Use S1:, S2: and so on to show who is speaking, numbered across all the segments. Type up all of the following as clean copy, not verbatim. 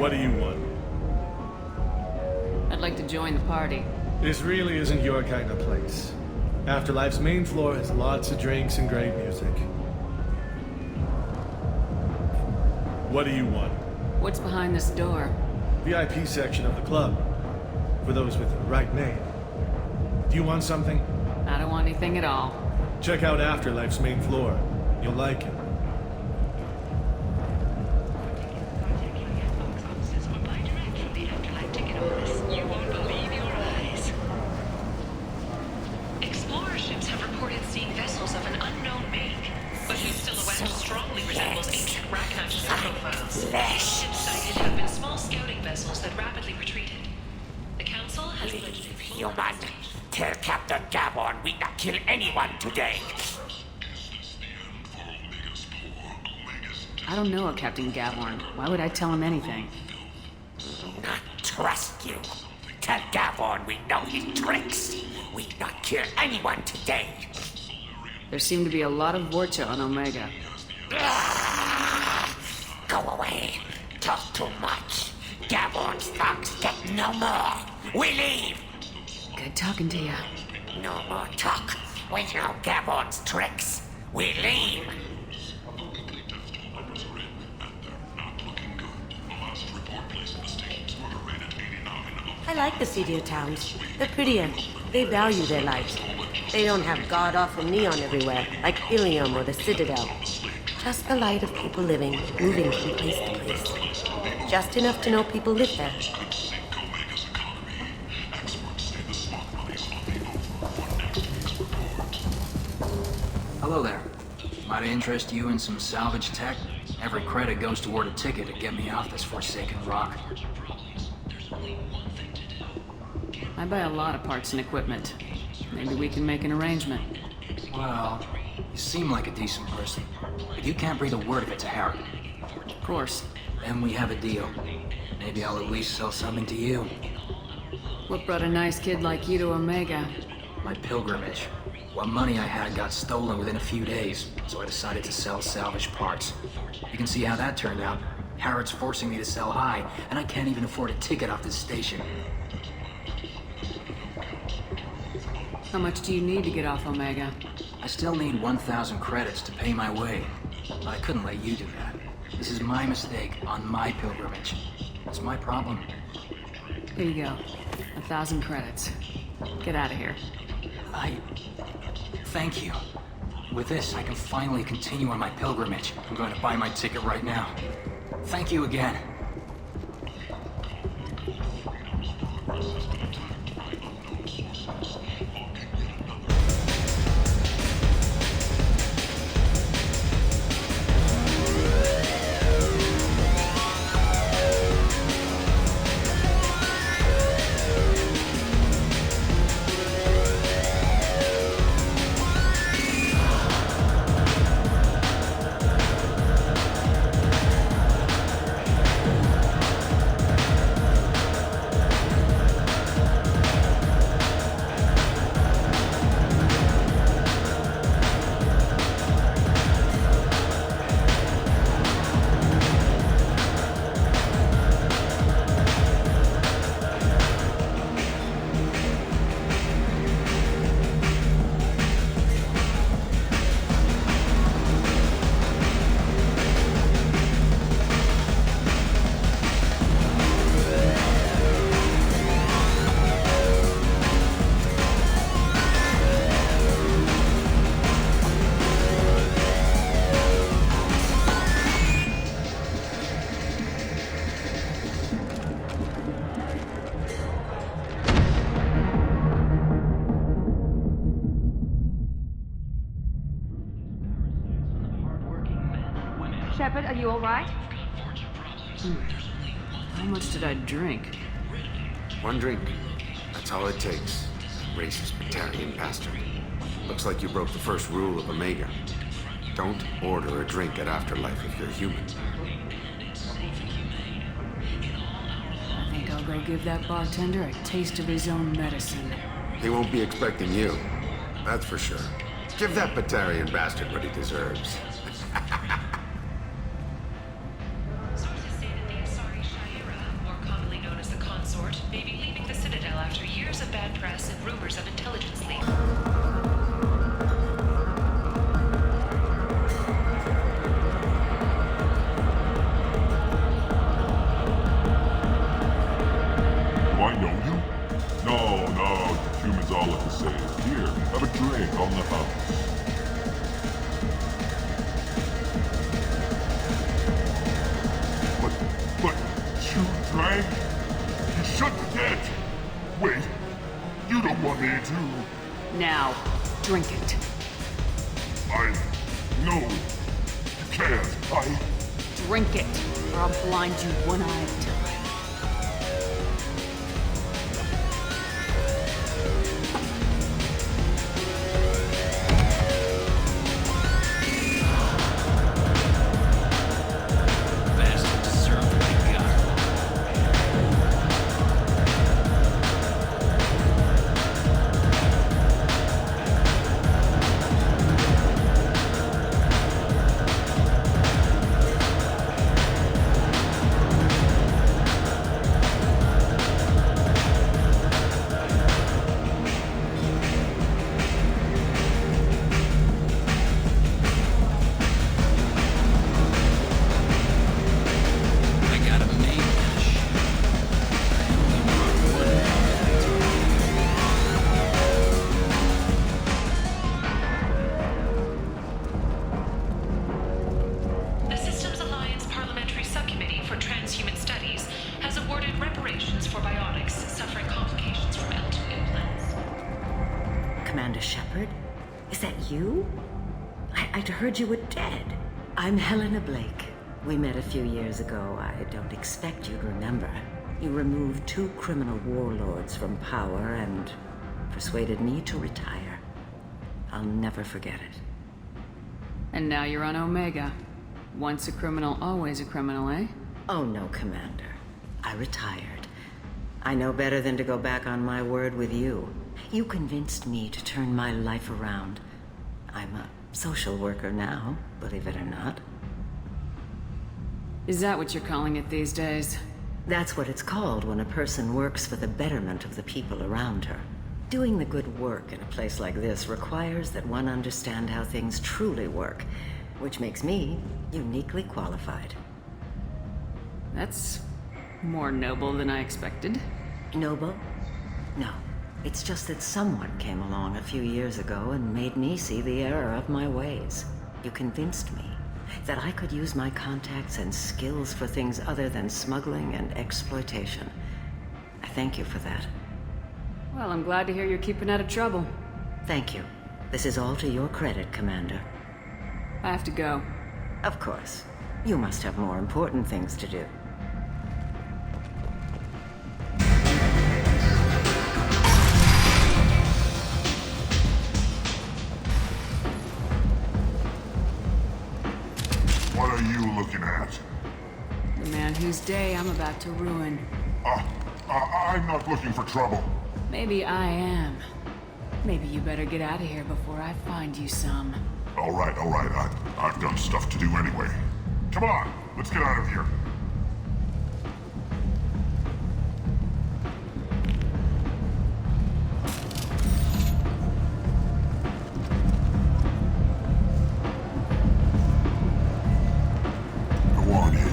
S1: What do you want?
S2: I'd like to join the party.
S1: This really isn't your kind of place. Afterlife's main floor has lots of drinks and great music. What do you want?
S2: What's behind this door?
S1: VIP section of the club. For those with the right name. Do you want something?
S2: I don't want anything at all.
S1: Check out Afterlife's main floor. You'll like it.
S3: You won't believe your eyes. Explorer ships have reported seeing vessels of an unknown make, but whose silhouette strongly resembles ancient Rachna ship profiles. Ships sighted have been small scouting vessels that rapidly retreated. The Council has pledged its
S4: Human, tell Captain Gabon we not kill anyone today.
S2: I don't know a Captain Gavorn. Why would I tell him anything?
S4: Not trust you. Tell Gabon we know his tricks. We not kill anyone today.
S2: There seem to be a lot of Vorcha on Omega.
S4: Go away. Talk too much. Gabon's thugs get no more. We leave.
S2: Good talking to you.
S4: No more talk. We know Gabon's tricks. We leave.
S5: I like the seedier towns. They're prettier. They value their lives. They don't have god-awful neon everywhere, like Ilium or the Citadel. Just the light of people living, moving from place to place. Just enough to know people live there.
S6: Hello there. Might interest you in some salvage tech? Every credit goes toward a ticket to get me off this forsaken rock.
S2: I buy a lot of parts and equipment. Maybe we can make an arrangement.
S6: Well, you seem like a decent person, but you can't breathe a word of it to Harry.
S2: Of course.
S6: Then we have a deal. Maybe I'll at least sell something to you.
S2: What brought a nice kid like you to Omega?
S6: My pilgrimage. What money I had got stolen within a few days, so I decided to sell salvage parts. You can see how that turned out. Harrod's forcing me to sell high, and I can't even afford a ticket off this station.
S2: How much do you need to get off Omega?
S6: I still need 1,000 credits to pay my way, but I couldn't let you do that. This is my mistake on my pilgrimage. It's my problem.
S2: Here you go. 1,000 credits. Get out of here.
S6: Thank you. With this, I can finally continue on my pilgrimage. I'm going to buy my ticket right now. Thank you again.
S7: Shepard, are you all right?
S2: How much did I drink?
S8: One drink. That's all it takes. Racist battalion bastard. Looks like you broke the first rule of Omega. Don't order a drink at Afterlife if you're human.
S2: I think I'll go give that bartender a taste of his own medicine.
S8: He won't be expecting you. That's for sure. Give that Batarian bastard what he deserves.
S3: Sources say that the Asari Shaira
S2: room. Now, drink it.
S9: No. You can't.
S2: Drink it, or I'll blind you one eye at a time.
S5: Commander Shepard? Is that you? I'd heard you were dead. I'm Helena Blake. We met a few years ago. I don't expect you to remember. You removed 2 criminal warlords from power and persuaded me to retire. I'll never forget it.
S2: And now you're on Omega. Once a criminal, always a criminal, eh?
S5: Oh no, Commander. I retired. I know better than to go back on my word with you. You convinced me to turn my life around. I'm a social worker now, believe it or not.
S2: Is that what you're calling it these days?
S5: That's what it's called when a person works for the betterment of the people around her. Doing the good work in a place like this requires that one understand how things truly work, which makes me uniquely qualified.
S2: That's more noble than I expected.
S5: Noble? No. It's just that someone came along a few years ago and made me see the error of my ways. You convinced me that I could use my contacts and skills for things other than smuggling and exploitation. I thank you for that.
S2: Well, I'm glad to hear you're keeping out of trouble.
S5: Thank you. This is all to your credit, Commander.
S2: I have to go.
S5: Of course. You must have more important things to do.
S9: What are you looking at?
S2: The man whose day I'm about to ruin.
S9: I'm not looking for trouble.
S2: Maybe I am. Maybe you better get out of here before I find you some.
S9: All right. I've got stuff to do anyway. Come on, let's get out of here. Go on in.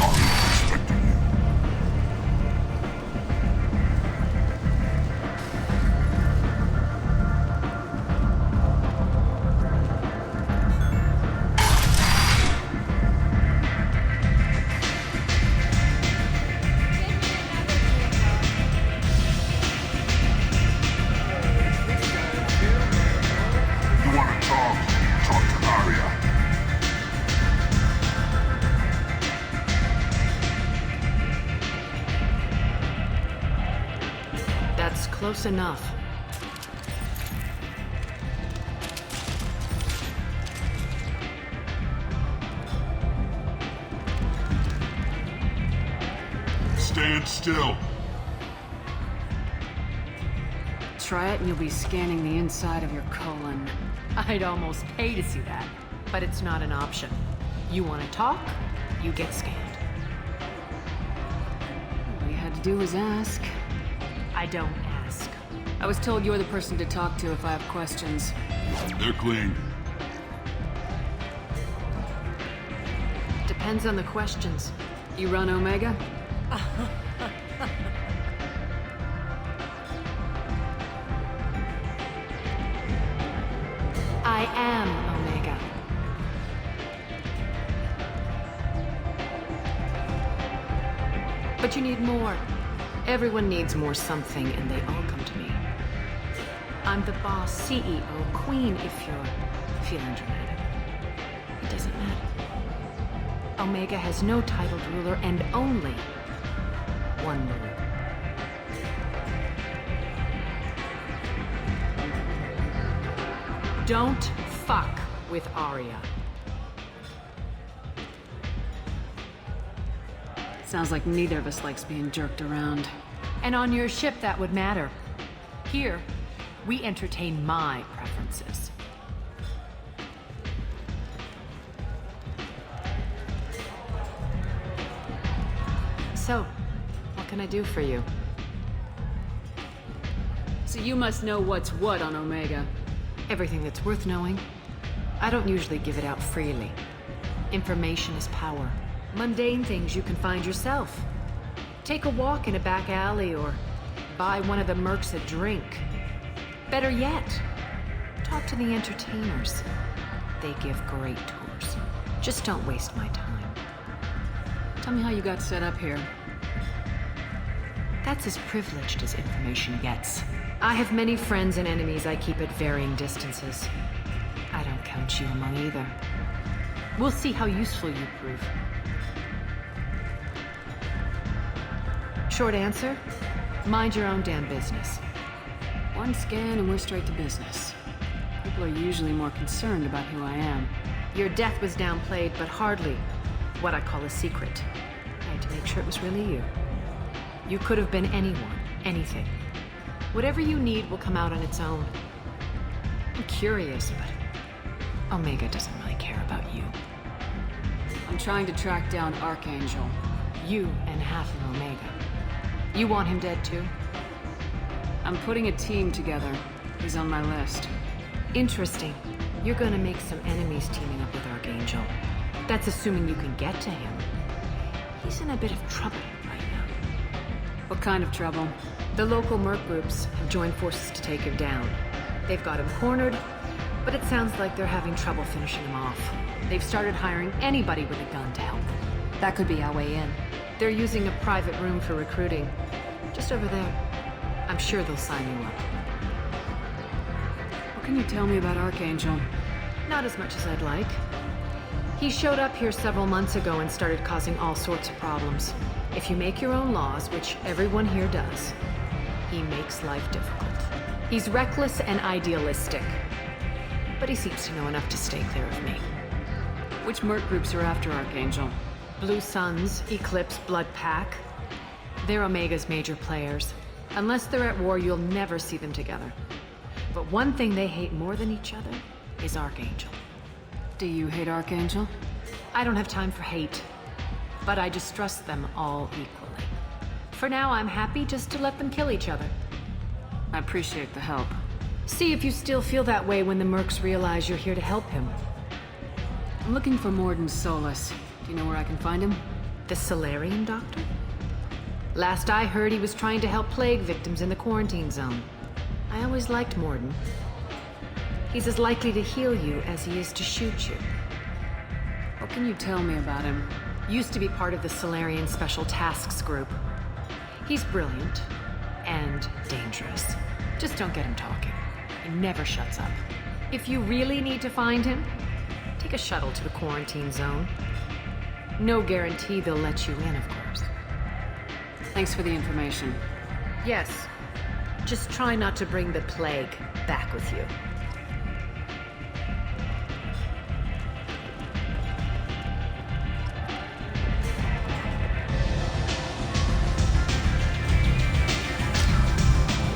S9: Aria's expecting you. You want to talk? Talk to Aria.
S2: That's close enough.
S9: Stand still.
S2: Try it and you'll be scanning the inside of your colon.
S10: I'd almost pay to see that, but it's not an option. You want to talk, you get scanned.
S2: All you had to do was ask.
S10: I don't ask.
S2: I was told you're the person to talk to if I have questions.
S9: They're clean.
S10: Depends on the questions.
S2: You run Omega?
S10: I am Omega. But you need more. Everyone needs more something, and they all come to me. I'm the boss, CEO, queen, if you're feeling dramatic. It doesn't matter. Omega has no titled ruler and only one ruler. Don't fuck with Aria.
S2: Sounds like neither of us likes being jerked around.
S10: And on your ship, that would matter. Here, we entertain my preferences. So, what can I do for you?
S2: So you must know what's what on Omega.
S10: Everything that's worth knowing. I don't usually give it out freely. Information is power. Mundane things you can find yourself. Take a walk in a back alley or buy one of the mercs a drink. Better yet, talk to the entertainers. They give great tours. Just don't waste my time.
S2: Tell me how you got set up here.
S10: That's as privileged as information gets. I have many friends and enemies I keep at varying distances. I don't count you among either. We'll see how useful you prove. Short answer, mind your own damn business.
S2: One scan and we're straight to business. People are usually more concerned about who I am.
S10: Your death was downplayed, but hardly what I call a secret. I had to make sure it was really you. You could have been anyone, anything. Whatever you need will come out on its own. I'm curious, but Omega doesn't really care about you.
S2: I'm trying to track down Archangel.
S10: You and half of Omega. You want him dead too?
S2: I'm putting a team together. He's on my list.
S10: Interesting. You're gonna make some enemies teaming up with Archangel. That's assuming you can get to him. He's in a bit of trouble right now.
S2: What kind of trouble?
S10: The local merc groups have joined forces to take him down. They've got him cornered, but it sounds like they're having trouble finishing him off. They've started hiring anybody with a gun to help them. That could be our way in. They're using a private room for recruiting. Just over there. I'm sure they'll sign you up.
S2: What can you tell me about Archangel?
S10: Not as much as I'd like. He showed up here several months ago and started causing all sorts of problems. If you make your own laws, which everyone here does, he makes life difficult. He's reckless and idealistic. But he seems to know enough to stay clear of me.
S2: Which merc groups are after Archangel?
S10: Blue Suns, Eclipse, Blood Pack. They're Omega's major players. Unless they're at war, you'll never see them together. But one thing they hate more than each other is Archangel.
S2: Do you hate Archangel?
S10: I don't have time for hate. But I distrust them all equally. For now, I'm happy just to let them kill each other.
S2: I appreciate the help.
S10: See if you still feel that way when the mercs realize you're here to help him.
S2: I'm looking for Morden Solus. Do you know where I can find him?
S10: The Solarian doctor? Last I heard, he was trying to help plague victims in the quarantine zone. I always liked Morden. He's as likely to heal you as he is to shoot you.
S2: What can you tell me about him?
S10: Used to be part of the Solarian Special Tasks Group. He's brilliant and dangerous. Just don't get him talking. He never shuts up. If you really need to find him, take a shuttle to the quarantine zone. No guarantee they'll let you in, of course.
S2: Thanks for the information.
S10: Yes. Just try not to bring the plague back with you.